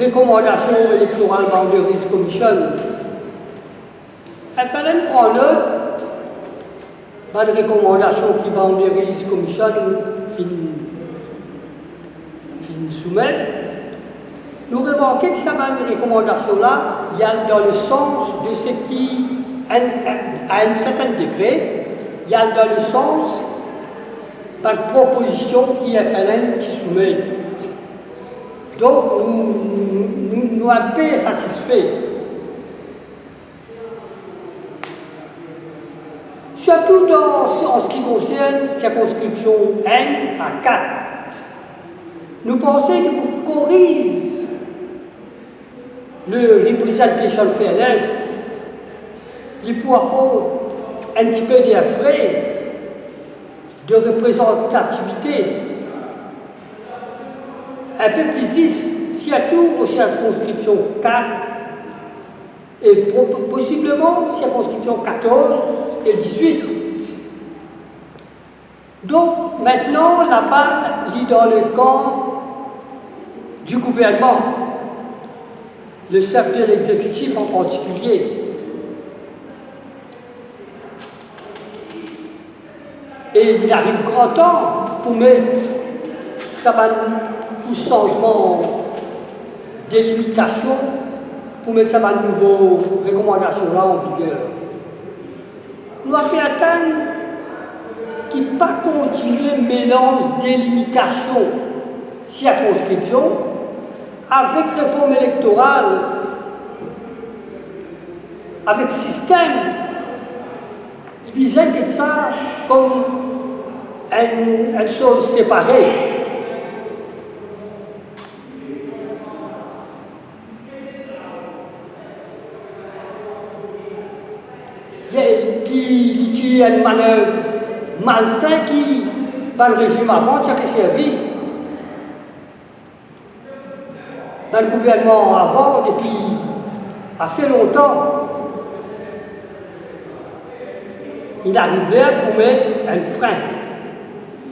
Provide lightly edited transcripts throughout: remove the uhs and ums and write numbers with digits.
recommandation électorale Boundaries Commission, il fallait prendre note de recommandations qui Boundaries Commission fin soumettre. Nous remarquons que cette recommandation-là, il y a dans le sens de ce qui, à un certain degré, il y a dans le sens de la proposition qui est faite qui soumet. Donc, nous sommes un peu satisfaits. Surtout en ce qui concerne la circonscription N à 4. Nous pensons que pour corriger le Representation Fairness, il peut apporter un petit peu de frais de représentativité un peu plus surtout aux circonscriptions 4 et possiblement circonscriptions 14 et 18. Donc maintenant la balle est dans le camp du gouvernement, le chef de l'exécutif en particulier. Et il arrive grand temps pour mettre ça pour changement des limitations, pour mettre ça de nouveaux recommandations là en vigueur. Nous avons fait atteindre qu'il ne pas continuer le mélange des limitations circonscription avec réforme électorale, avec système. Il disait que ça comme une chose séparée. Il y a une manœuvre malsaine qui, dans le régime avant, qui avait servi. Dans le gouvernement avant, depuis assez longtemps, il arrivait pour mettre un frein.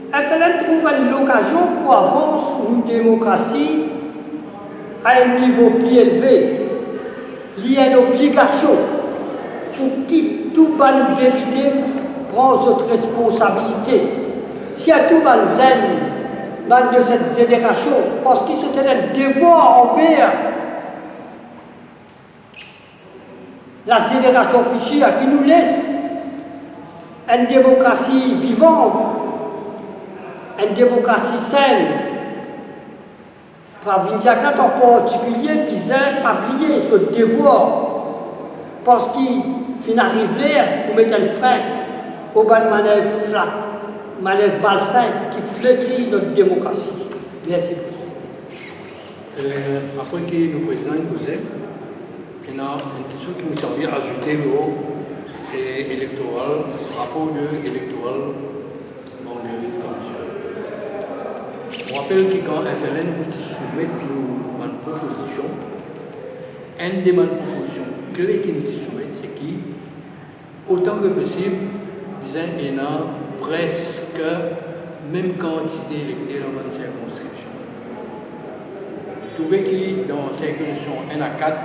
Il fallait trouver l'occasion pour avancer une démocratie à un niveau plus élevé. Il y a une obligation pour qui tout bon député prend votre responsabilité. Si à tout bon zen de cette génération, parce qu'ils sont un devoir envers la génération future qui nous laisse une démocratie vivante, une démocratie saine. Pravinjakat en particulier, ils n'ont pas oublié ce devoir, parce qu'ils finissent là pour mettre un frein aux bonnes manœuvres balsaines qui flétrit notre démocratie. Merci. Après que le président est posé, il y a une question qui nous servait à ajouter le électoral, rapport électoral dans les commissions. On rappelle que quand FLN soumet une proposition, une des propositions clés qui nous soumet, c'est qui, autant que possible, il y a presque même quantité électée dans une circonscription. Vous trouvez que dans la circonscription 1 à 4,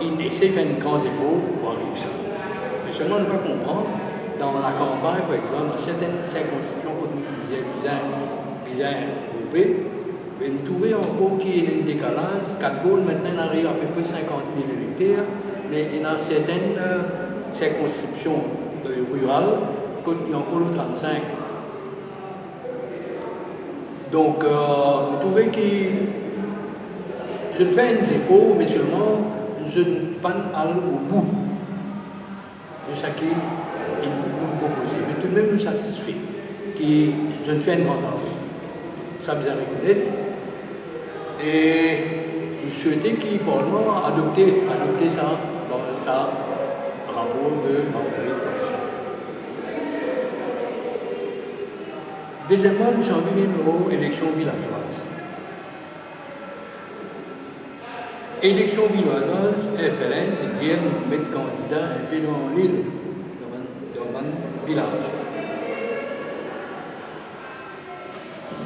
il essaie de faire un grand effort pour arriver à ça. Mais seulement on ne peut pas comprendre, dans la campagne, par exemple, dans certaines circonscriptions, quand nous disons bien groupés, mais nous trouvons encore qu'il y a un décalage. 4 boules, maintenant, on arrive à peu près 50 000 électeurs, mais dans certaines circonscriptions rurales, il y a encore le 35. Donc, nous trouvons que je ne fais un effort, mais seulement je ne pas aller au bout de ce qui est proposé. Mais tout de même, nous satisfait que je ne fais un grand travail. Ça vous a reconnaître. Et je souhaitais que le Parlement adopte ça dans le rapport de Boundaries Commission. Deuxièmement, nous sommes venus aux élections villageoises. Élections villageoises, FLN, c'est-à-dire mettre candidat un peu dans l'île, dans un village.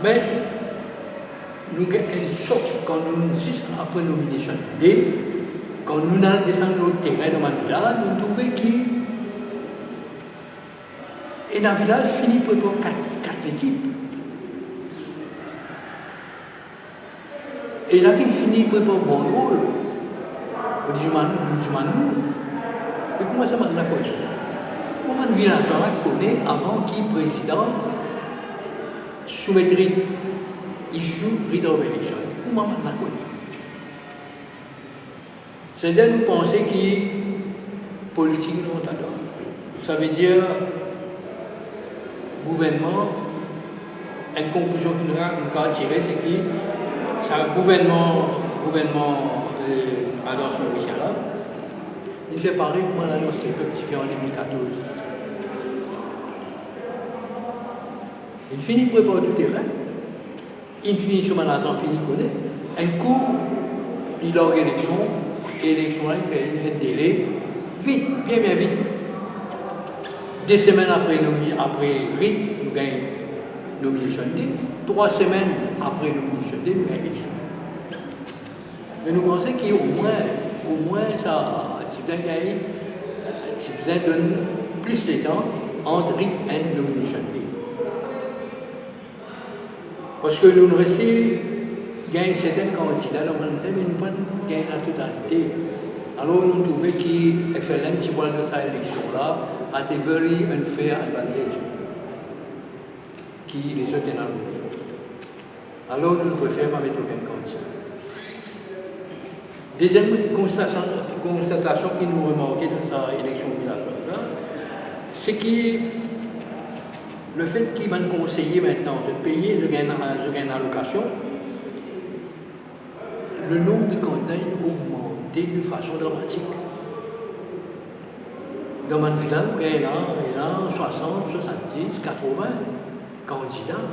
Mais nous avons un choc quand nous, juste après nomination D, quand nous allons descendre le terrain dans le village, nous trouvons qu'il et dans le village finit pour 4 équipes. Et là, il finit pour un bon rôle. On dit, nous. Mais comment ça m'a dit? Comment le village connaît avant qu'il président soumettre issue de l'élection? Comment on la connaît? C'est-à-dire nous penser que politique non t'adore. Ça veut dire gouvernement, une conclusion qu'on a tirée, c'est que c'est un gouvernement Alliance Maurice là, il fait pareil comme l'Alliance Les Peuples qui fait en 2014. Il finit pour préparer tout terrain, il finit sur Manazan, finit connaît. Un coup, il a l'élection, et l'élection là, il fait un délai vite, bien vite. 2 semaines après RIT, nous gagnons nomination D. 3 semaines après nomination D, nous gagnons l'élection. Mais nous pensons qu'au moins ça, Tibzin donne plus de temps entre RIT et nomination D. Parce que nous restons gagnent certains candidats, mais nous pas gagnent la totalité. Alors nous trouvons que FLN, qui voit de cette élection-là, a été very unfair advantage qui les autres n'ont pas. Alors nous préférons pas mettre aucun candidat. Deuxième constatation qui nous remarquait dans cette élection villageoise, c'est que le fait qu'ils vont conseiller maintenant de payer, de gagner en allocation, le nombre de candidats a augmenté de façon dramatique. Dans mon village, il y a 60, 70, 80 candidats.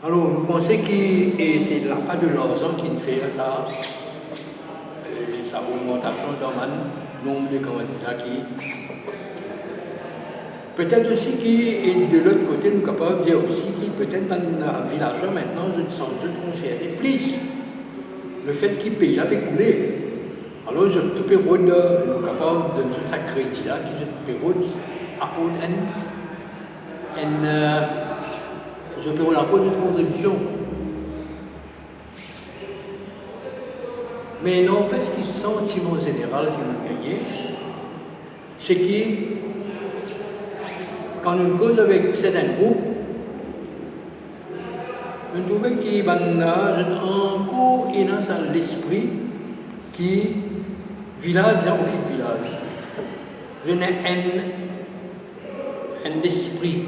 Alors, nous pensons que c'est la part de l'argent qui nous fait ça, sa augmentation dans le nombre de candidats qui. Peut-être aussi que de l'autre côté, nous sommes capables de dire aussi que peut-être dans le village maintenant, je considère plus le fait qu'il paye la péculé. Alors, je peux nous sommes capables de ce crédit-là, qui je peux apporter je peux apporter une contribution. Mais non, parce que le sentiment général que nous gagnons, c'est que quand nous causons avec certains groupes, nous trouvons qu'il y a encore dans l'esprit qui village bien occupe village. Je n'ai un esprit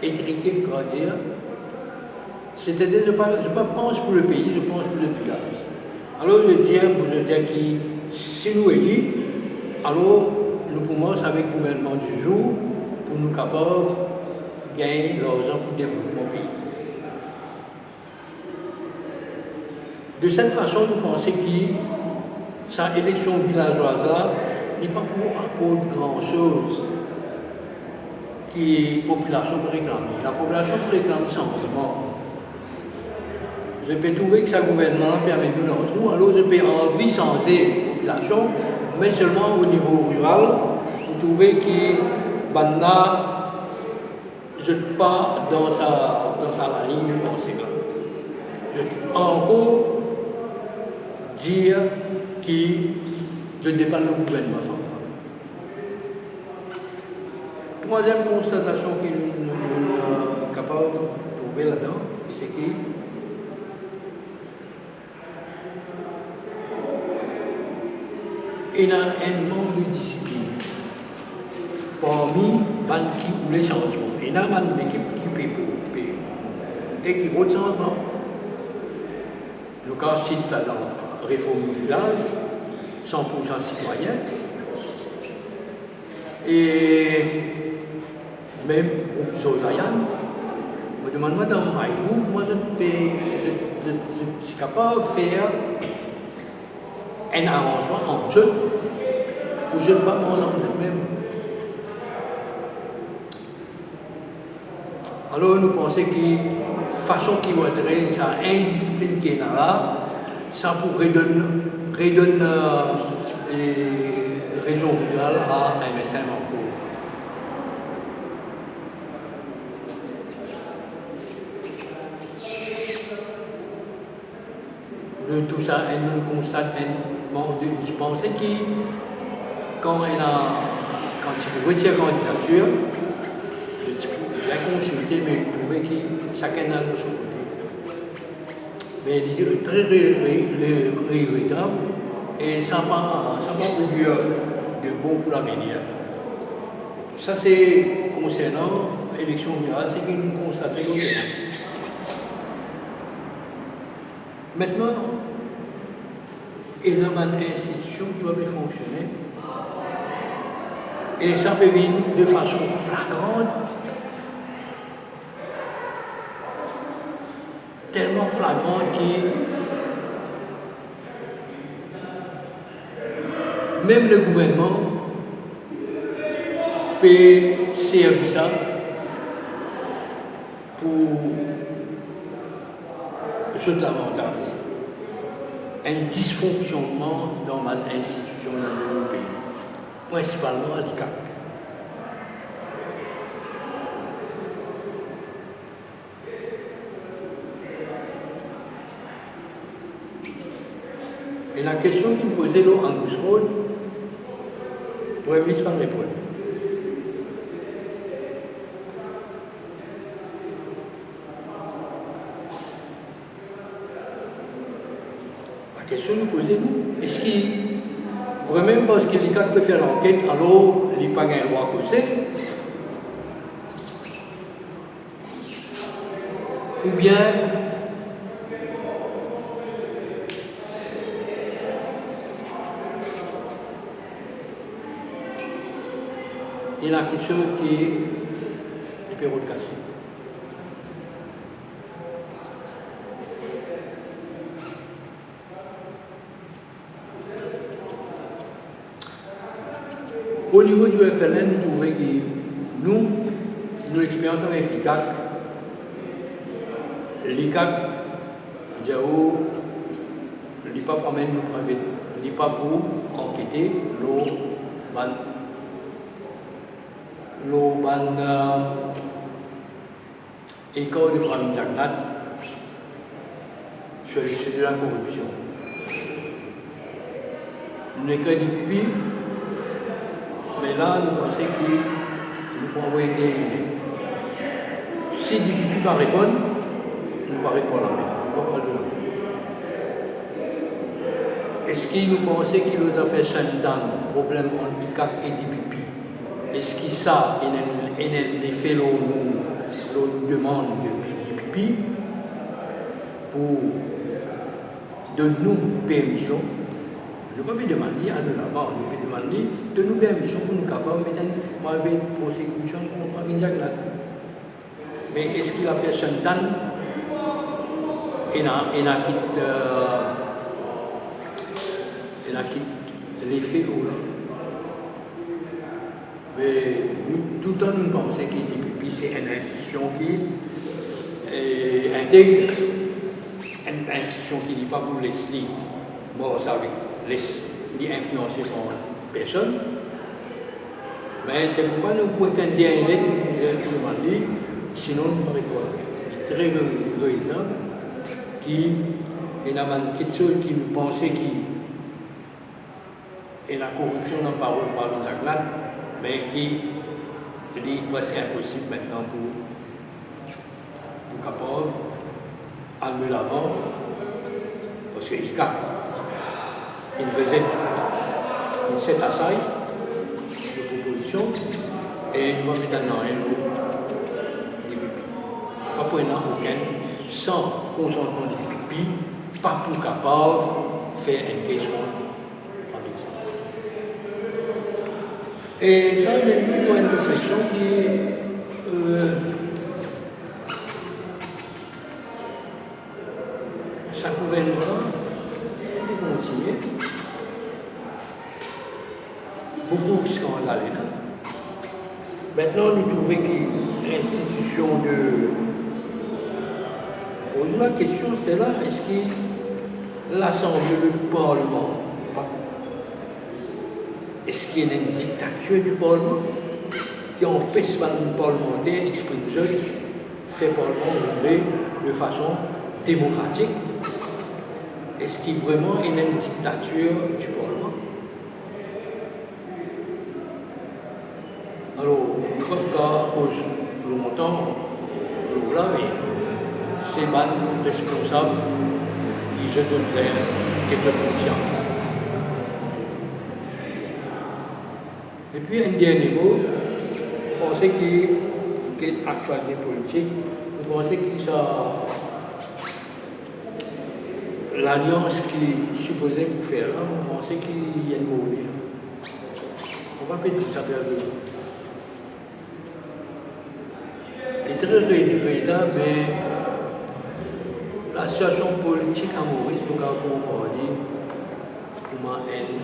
étriqué, je crois dire. C'est-à-dire, je ne pense pour le pays, je pense pour le village. Alors je dis que si nous élus, alors nous commençons avec le gouvernement du jour pour nous capables de gagner l'argent pour le développement du pays. De cette façon, nous pensons que cette élection villageoise-là n'est pas pour grand-chose que la population peut réclamer. La population peut réclamer changement. Je peux trouver que ce gouvernement permet de nous dans le trou, alors je peux envie de changer la population, mais seulement au niveau rural, vous trouvez que Banda ne jette pas dans sa ligne de pensée. Je peux encore dire que je dépend du gouvernement central. Troisième constatation que nous sommes capables de trouver là-dedans, c'est que il y a un manque de discipline parmi les gens qui voulaient changement. Il y a une équipe qui peut. Dès qu'il y a autre changement, le cas cite là dans réforme du village, 100% citoyen, et même groupe Zozayan, me demande moi dans Maïbou, moi je suis capable de faire un arrangement entre eux pour que je ne pas manger en eux-mêmes. Alors nous pensons que la façon qui va être, ça indiscipline qui est là, ça pourrait redonner région rurale à MSM en cours. Tout ça, nous constate, je pensais que quand tu retires la candidature, j'ai consulté, mais je trouvais que chacun a de son côté. Mais il est très regrettable et ça m'a augure de bon pour l'avenir. Ça, c'est concernant l'élection rurale, c'est que nous constatons que maintenant, il y a une institution qui va bien fonctionner et ça peut venir de façon flagrante, tellement flagrante que même le gouvernement peut servir ça pour ce avantage. Un dysfonctionnement dans ma institution dans le pays, principalement à l'ICAC. Et la question qu'il me posait là en Goussrode, le Premier ministre va répondre. La question nous posait, nous, est-ce qu'il vraiment parce que l'ICAC peut faire l'enquête, alors il n'y a pas un droit que c'est? Ou bien il y a quelque chose qui est pérou de casser. Au niveau du FLN, nous trouvons que nous expérience avec l'ICAC, Diao, il n'est pas pour même nous prendre, il n'est pas pour enquêter école de Pramine Jagnat sur le sujet de la corruption. Nous écrivons du pipi, mais là nous pensons que nous pouvons envoyer des lettres. Si du pipi va répondre, nous ne va répondre à la main. Nous ne va pas le donner. Est-ce que nous pensons qu'il nous a fait 5 ans, problème entre l'ICAC et du pipi? Est-ce que ça, il y a un effet l'on nous demande de pipi pour donner-nous permission? Nous ne pouvons pas demander à nous l'avant, nous pouvons demander de nous permission pour nous capables de mettre une prosecution contre Pramine Jagnat. Mais est-ce qu'il a fait 5 ans? Il a quitté l'effet là. Mais tout le temps, nous pensons que l'IPP, c'est une institution qui intègre, une institution qui n'est pas pour laisser mort avec les influencer par personne. Mais c'est pourquoi nous pouvons qu'un dernier nous demander, sinon nous ne pouvons pas. Il est très regrettable qu'il y a quelque chose qui nous pensait qu'il y a la corruption dans la parole par le Jagnat, mais qui est presque impossible maintenant pour capable aller l'avant, parce qu'il est capable. Il faisait une set aside de propositions et il va mettre dans un lot des pipis. Pas pour aucun, sans consentement des pipis, pas pour capable de faire une question. Et ça, nous avons une réflexion qui ça gouvernement est continué. Beaucoup de scandales là. Maintenant, nous trouvons que institution de... La question c'est là, est-ce que l'Assemblée, le Parlement, est-ce qu'il y a une dictature du Parlement qui empêche le parlementaire d'exprimer fait Parlement rouler de façon démocratique? Est-ce qu'il y a vraiment une dictature du Parlement? Alors, comme ça, cause le montant, là, mais c'est les responsables qui se donnent quelques conscience. Et puis, un dernier mot, vous pensez qu'il y a une actualité politique, vous pensez que ça. L'alliance qui est supposée pour faire là, vous pensez qu'il y a une mauvaise. On va pas tout ça perdre. C'est très regrettable, mais la situation politique à Maurice, nous avons compris comme une haine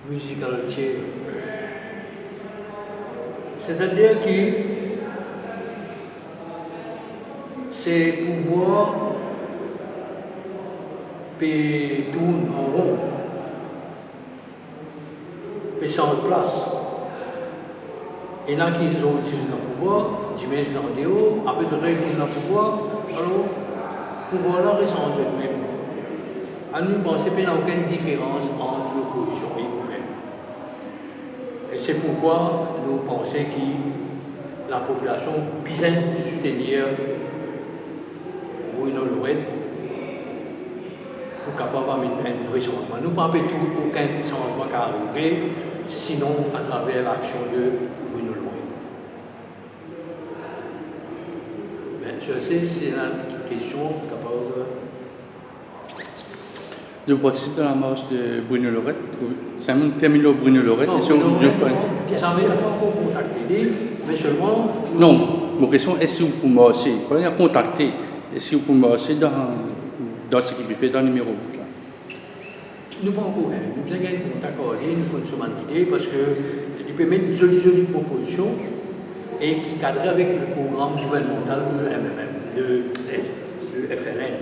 musicale. C'est-à-dire que c'est pouvoir tourner en rond, peut changer de place. Et là, qui ont utilisé le pouvoir, j'imagine dans le haut, après de régler le pouvoir, alors, le pouvoir là reste en eux-mêmes. À nous penser qu'il n'y a aucune différence entre l'opposition et le gouvernement. Et c'est pourquoi nous pensons que la population bien soutenir Bruno Lorette pour capable d'amener un vrai changement. Nous ne pouvons pas aucun changement qui arriver, sinon à travers l'action de Bruno Lorette. Ben, je sais, c'est une question capable. Je participe dans la marche de Bruno Lorette. C'est un terminal Bruno Lorette. Non, Bruno Lorette, ça ne pas encore contacté, mais seulement. Non, ma question est si vous pouvez marcher. Quand il y a contacté, est-ce que vous pouvez marcher dans ce qui est fait dans le numéro 8 là? Nous pas encore, nous avons un contact avec nous consommons l'idée parce qu'il peut mettre une jolie proposition et qui cadre avec le programme gouvernemental de MMM, de FLN.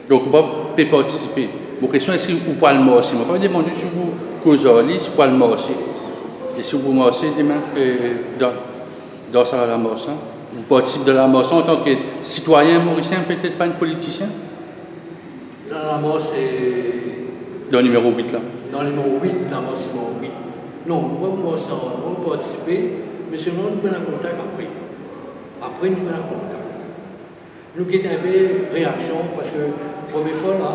Donc, vous pouvez participer. Ma question est si vous pouvez le marcher. Je ne vais pas demander si vous causez, si vous pouvez le marcher. Et si vous marchez demain dans ça, la marche, vous participez de la marche en tant que citoyen mauricien, peut-être pas un politicien? Dans la marche, c'est. Dans le numéro 8 là. Dans le numéro 8, dans la marche numéro 8. Non, nous ne pouvons pas participer, mais seulement nous prenons contact après. Après, nous prenons contact. Nous avons un peu de réaction parce que la première fois là,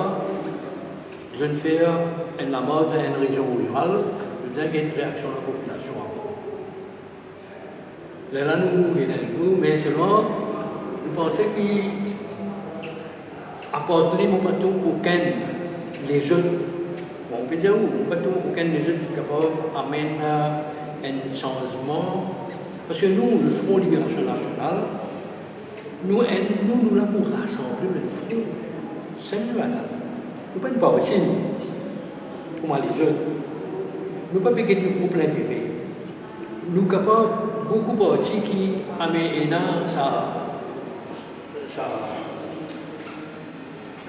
je viens de faire une marche dans une région rurale, nous avons une réaction de la population encore. Là, nous, mais seulement, nous pensons qu'apporter mon bâton aucun les jeunes, bon, on peut dire où, mon bâton aucun des jeunes qui est capable d'amener un changement. Parce que nous, le Front Libération Nationale, nous l'avons rassemblé le front, c'est une bataille. Nous ne pouvons pas aussi, comme les jeunes, nous ne pouvons pas gagner le groupe d'intérêt. Nous sommes capables, beaucoup de partis qui amènent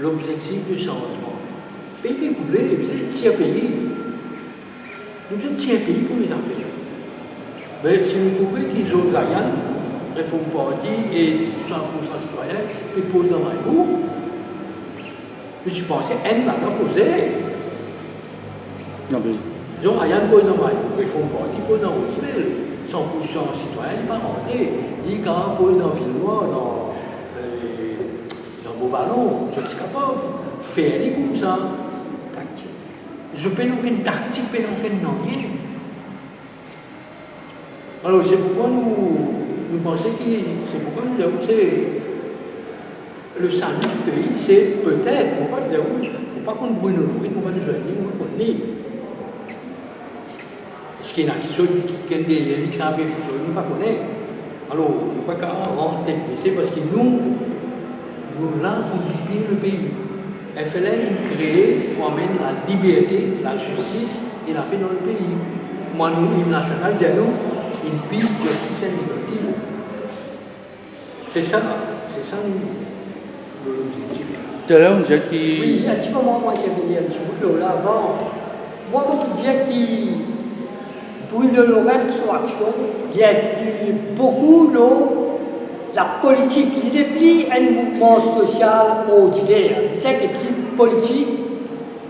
l'objectif de changement. Pays découlé, c'est un tiers pays. Nous sommes un tiers pays pour les affaires. Mais si vous trouvez qu'ils ont la réforme parti et 100% citoyens, ils posent dans un bout. Mais je pensais qu'elle l'a posé. Non, mais. Ils ont rien posé dans un bout. Réforme parti pose dans Rosemel. 100% citoyens, ils ne sont pas rentrés. Ils posent dans Villenois, dans Beauvallon. Je suis capable de faire des comme ça. Tactique. Je ne peux aucune tactique, je ne peux aucune rien. Alors c'est pourquoi nous pensons que c'est pourquoi nous avons le salut du pays, c'est peut-être, on ne peut pas qu'on brûle le jour, on ne peut pas nous joindre, on ne peut pas nous. Est-ce qu'il y en a qui sont qui ont des élections à faire, on ne peut pas connaître. Alors on ne peut pas rendre tête baissée parce que nous là pour libérer le pays. FLN est créé pour amener la liberté, la justice et la paix dans le pays. comment nous, l'hymne national, nous une piste de justice et liberté. C'est ça l'objectif. Tout à l'heure, on disait qu'il... Oui, un petit moment, moi, qui est venu un petit bout de là avant. Moi, je peux dire que Bruno Lorraine, son action, il a vu beaucoup la politique. Il n'est plus un mouvement social ordinaire. C'est un équipe politique.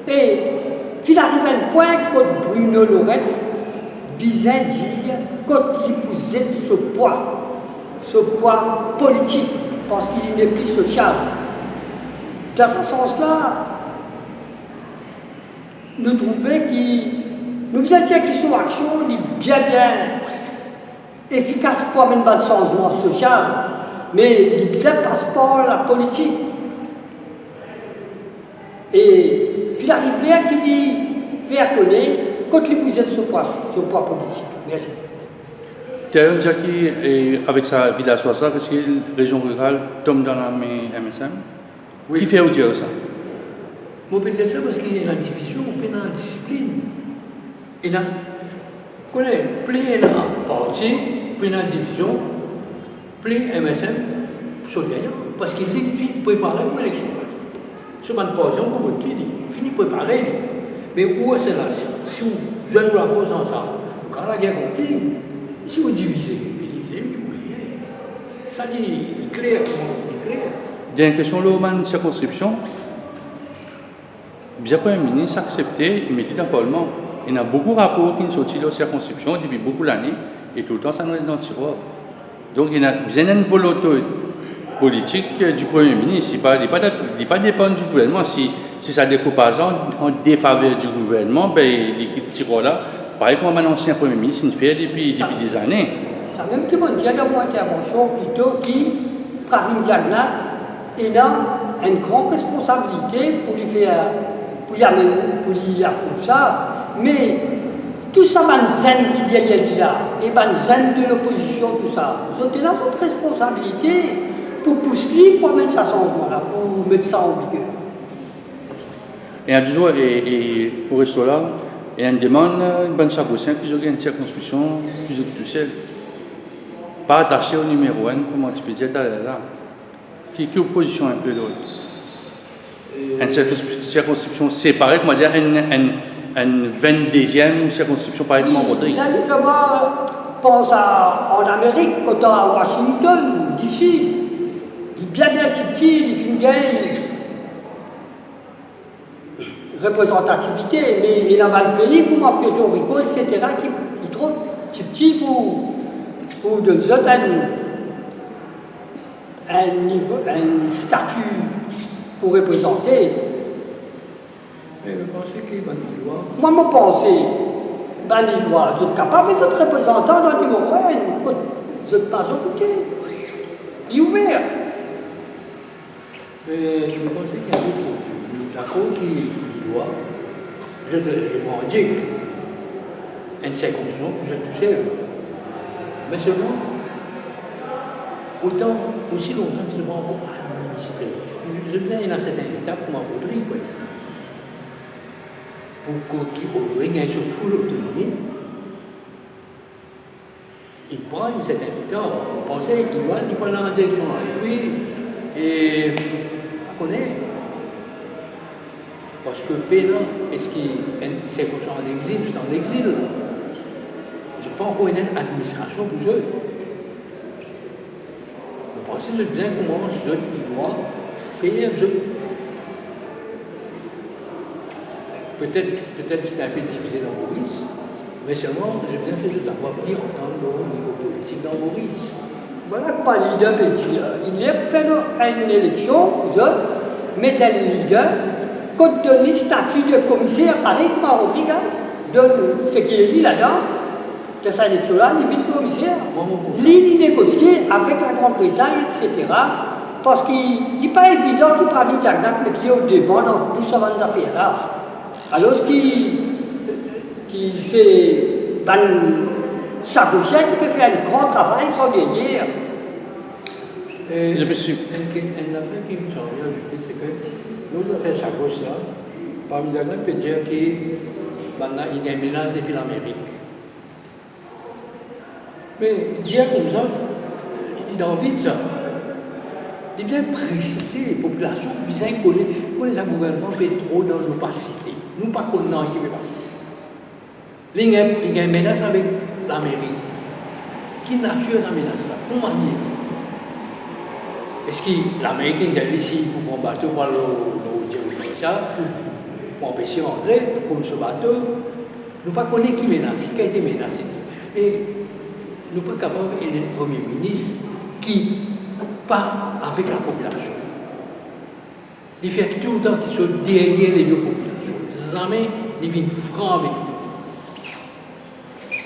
Et il arrive à un point que Bruno Lorraine disait dire qu'il posait ce poids politique, parce qu'il n'est plus social. Dans ce sens-là, nous trouvons nous disons que son action est bien efficace pour amener un changement social, mais il ne passe pas la politique. Et il arrive bien qu'il fait connaître quand il posait ce poids politique. Merci. Tout à l'heure, on disait qu'avec sa village ça, parce que la région rurale tombe dans la main MSM. Oui. Qui fait vous dire ça? Moi, je peux dire ça parce qu'il y a une division, il y a une discipline. Il y a plein de partis, plein de divisions, plein de MSM sont gagnants. Parce qu'il finit préparer pour l'élection. Ce n'est pas une position pour votre pays, il finit préparer. Mais où est-ce là? Si vous jouez la force ensemble, quand la guerre compris, si vous divisez, vous gagnez. Ça dit, il est clair, il est clair. Il y a une question là, dans circonscription. Le Premier ministre a accepté, il mettait dans le Parlement. Il y a beaucoup de rapports qui sont sortis de la circonscription depuis beaucoup d'années, et tout le temps ça nous reste dans le tiroir. Donc il y a une volonté politique du Premier ministre. Il n'est pas dépendant du gouvernement. Si ça découpe par exemple en défaveur du gouvernement, ben, l'équipe tiroir là, pareil comme un ancien Premier ministre, il fait depuis des années. Ça même que mon Dieu dans mon intervention plutôt qui Pravin Jagnat il a une grande responsabilité pour lui approuver ça, mais tout ça, c'est zen qui est là, et zen de l'opposition, tout ça. Ils ont là votre responsabilité pour pousser, pour mettre ça changement-là, pour mettre ça en vigueur. Et toujours, et pour rester là, il y a une demande, une bonne chagossien qui a une circonscription plus officielle. Pas attaché au numéro 1, comment tu peux dire, là. Qui opposition un peu l'autre? Une circonscription séparée, comment dire, une 22e circonscription par exemple en Rodrigue. Là, nous pense en Amérique, quand à Washington, d'ici, il bien petit, il fait une représentativité, mais il y a un pays comme à Puerto Rico, etc., qui est trop petit pour de nous un statut pour représenter. Mais vous pensez qu'il y a une loi? Moi, je pense que vous êtes capable d'être représentant dans le numéro 1, vous n'êtes pas occupé. Il est ouvert. Mais je pense qu'il y a une autre d'accord qui dit loi. Je revendique une circonscription pour je tout seul. Mais seulement, aussi longtemps que je vais encore administrer. Je veux dire, il y a certaines étapes comme en Rodrigue, par exemple. Pour qu'il Rodrigue ait une full autonomie, il prend une certaine étape. On pensait qu'il va prendre la direction avec lui et on connaît. Parce que Pénan, est-ce qu'il est en exil, juste en exil là. Je n'ai pas encore une administration pour eux. Je pense que bien comment il doit faire. Peut-être c'est un peu divisé dans Maurice, mais seulement j'ai bien fait de savoir pris entendre au niveau politique dans Maurice. Voilà comment un leader peut dire. Il a fait une élection, vous autres, mettez un leader, compte tenu statut de commissaire, pareil comme à Rodrigue, de ce qui est dit là-dedans, de cette élection-là, il vit commissaire. Il négocier avec la Grande-Bretagne, etc. Parce qu'il n'est pas évident qu'il Pravin Jagnat mette au devant dans tout ce genre d'affaires-là. Alors qu'il c'est Sagouchek qui peut faire un grand travail pour gagner. Je me suis. Une affaire qui me semble ajouter, c'est que nous avons fait Sagouche là. Pravin Jagnat peut dire qu'il y a une menace depuis l'Amérique. Mais dire comme ça, il a envie de ça. Il bien préciser, la population, bien connaît un gouvernement fait trop dans l'opacité. Nous pas connaissons qui peut passer. Il y a une menace avec l'Amérique. Qui nature la menace là? Comment dire? Est-ce que l'Amérique est ici pour combattre par le pour empêcher d'entrer pour ce bateau? Nous ne connaissons pas qui menace, qui a été menacé. Et nous ne sommes pas capables d'aider le Premier ministre qui part avec la population. Il fait tout le temps qu'il soit derrière les deux populations. Jamais il vient franc avec nous.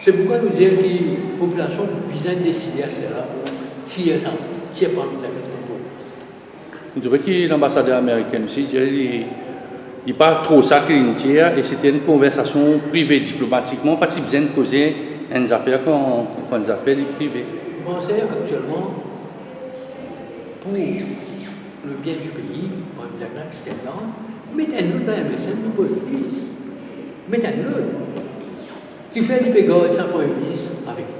C'est pourquoi nous disons que la population a besoin de décider à cela pour tirer parmi les vous trouvez que l'ambassadeur américain aussi, il n'est pas trop ça qu'il dit, et c'était une conversation privée diplomatiquement, pas si besoin de causer une affaire quand des affaires privées. Je pense actuellement, pour le bien du pays, on va dire que c'est là, mettez-nous dans la MSN, nous pouvons l'utiliser. Mettez-nous. Qui fait des bégodes sans Premier ministre avec nous.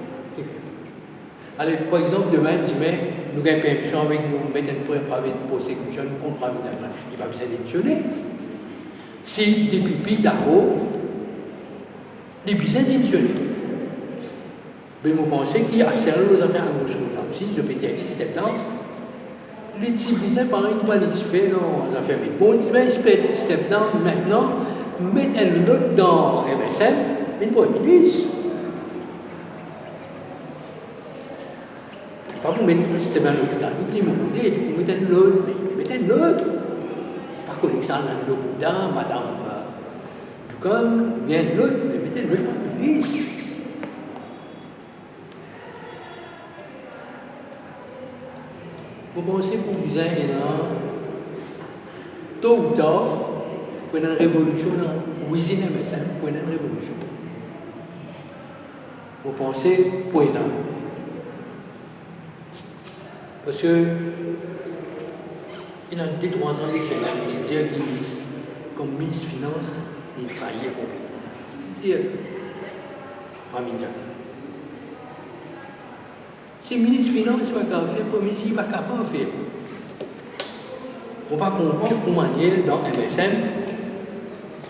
Alors, par exemple, demain, nous avons une permission avec nous, mettre un prêt de prosecution contre la vie. Il va besoin d'émissionner. Si des pipis d'accord, il a besoin d'émissionner. Mais vous pensez qu'il y a sérieux aux affaires en gauche. Si je peux dire que c'est là, les petits business, pareil, ils vont les faire dans les affaires. Mais bon, step down maintenant, mettre un autre dans MSM, mais pour un ministre. Pas pour mettre le système à l'hôpital, nous voulons demander, vous mettez un autre, mais mettez un autre. Par contre, Alexandre Bouddha, Madame Ducan, bien l'autre, mais mettez un autre pour un ministre. Vous pensez pour vous aider tôt ou tard, pour une révolution dans l'usine MSM, pour une révolution. Vous pensez pour une parce que il y a 2-3 ans, c'est la petite dire qui comme ministre des Finances, il faillait complètement. Petite dire ça. Si le ministre des Finances n'est pas capable de faire, le ministre n'est pas capable de faire. On ne peut pas comprendre comment manière dans MSM,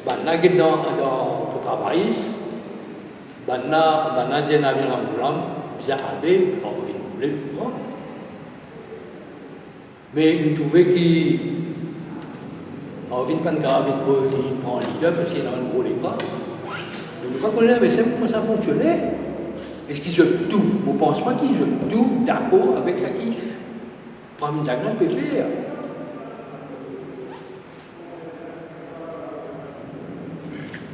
pour travailler, on a dit un avion ambulant, on a allé, on a voulu le prendre. Mais nous trouvons qu'il on ne vient pas de grave pour prendre le leader parce qu'il y a un gros départ. Mais nous ne connaissons pas comment ça fonctionnait. Est-ce qu'ils jouent tout? On ne pense pas qu'ils jouent tout d'accord avec ce qui Prime Jagnan peut faire.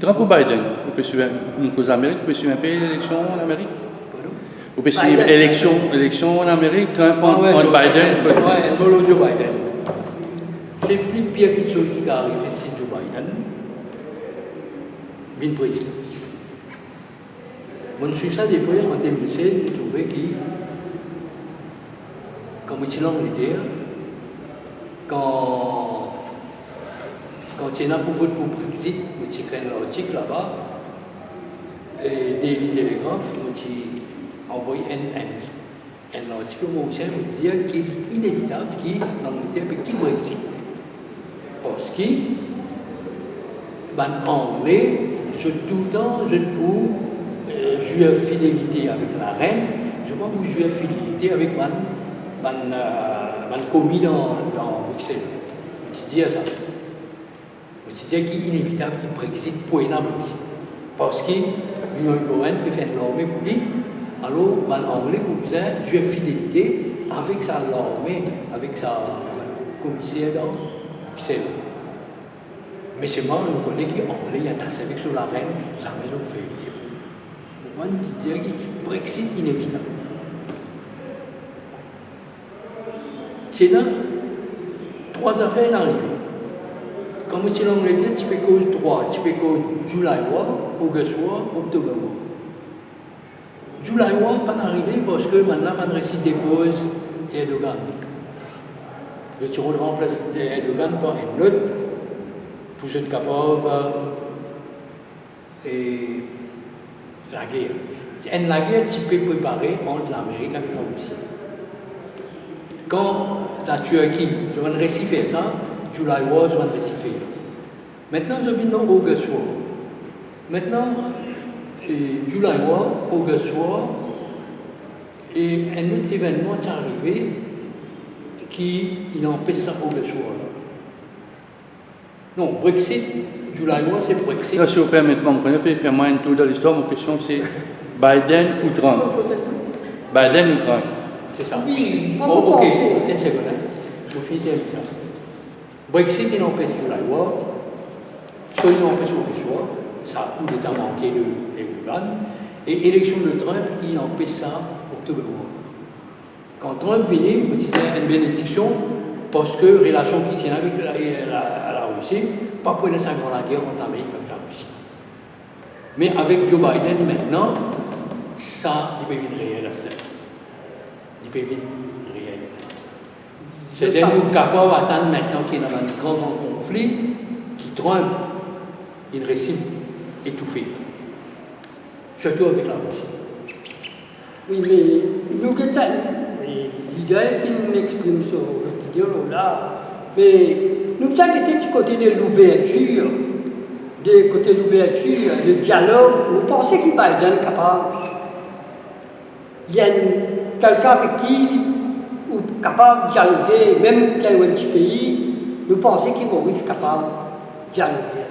Trump ou Biden? Vous pouvez suivre aux Amériques, vous pouvez suivre un peu l'élection en Amérique? Vous pouvez suivre l'élection en Amérique, Trump ou Biden? Oui, Joe Biden. C'est plus pire que ce qui arrive, c'est Joe Biden. Vin président. Moi, je suis ça depuis en 2016, je trouvais que, quand je suis en Angleterre, quand il y a un pour vote pour Brexit, je suis écrit l'article là-bas, et Daily Telegraph, j'ai envoyé un article au Montréal pour dire qu'il est inévitable que l'Angleterre ait un Brexit. Parce que, les Anglais, je tout le temps, je pour jouer fidélité avec la reine, je ne pas pour jouer fidélité avec mon commis dans Bruxelles. Je dis ça. Je dis qu'il est inévitable qu'il Brexit pour un Brexit. Parce que l'Union européenne peut faire une armée pour lui, alors les Anglais pour jouer fidélité avec sa armée, avec sa commissaire dans Bruxelles. Mais seulement, nous connaissons qu'il Anglais il y a tassé avec sur la reine, sa maison fait. Moi, je dirais que Brexit inévitable. C'est là, 3 affaires arrivées. Quand tu es en Angleterre, tu peux cause 3. Tu peux cause July War, August War, October War. July War n'est pas arrivé parce que maintenant, on récite dépose Erdogan. Le tireur remplace Erdogan par un autre pour être capable et la guerre. C'est une guerre qui peut préparer entre l'Amérique et la Russie. Quand la Turquie, je vais réciter ça, July War, je vais réciter. Maintenant, je viens dans August War. Maintenant, July War, August War, et un autre événement est arrivé qui empêche ça August War. Non, Brexit, July War, c'est Brexit. Si vous permettez, vous pouvez faire moi un tour de l'histoire. Ma question, c'est Biden ou Trump? Biden ou Trump? C'est ça. Oui, Oh, ok, une seconde. Je vais finir ça. Brexit, il empêche July War. Soit il empêche August War. Ça a coup d'État manqué de Erdogan. Et élection de Trump, il empêche ça Octobre War. Quand Trump vient, il a une bénédiction parce que relation qui tient avec la Russie, pas pour une grande guerre entre l'Amérique et la Russie. Mais avec Joe Biden maintenant, ça, il peut venir réel à ça. Il peut venir réel. C'est-à-dire nous sommes capables d'attendre maintenant qu'il y a un grand conflit qui Trump, il réussit étouffé. Surtout avec la Russie. Oui, mais nous, l'idée, il exprime sur l'opinion là, mais nous sommes du côté de l'ouverture, le dialogue, nous pensons qu'il va être capable. Il y a quelqu'un avec qui nous sommes capables de dialoguer, même qu'il y a un petit pays, nous pensons qu'il va être capable de dialoguer.